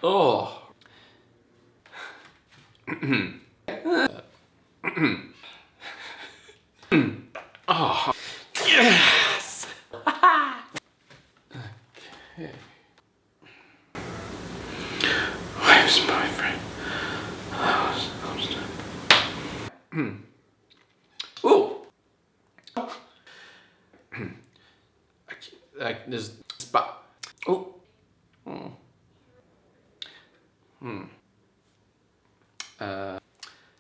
Oh. Oh. Yes! Okay. Wife's boyfriend. Ooh! Like this spot. Oh. Hmm.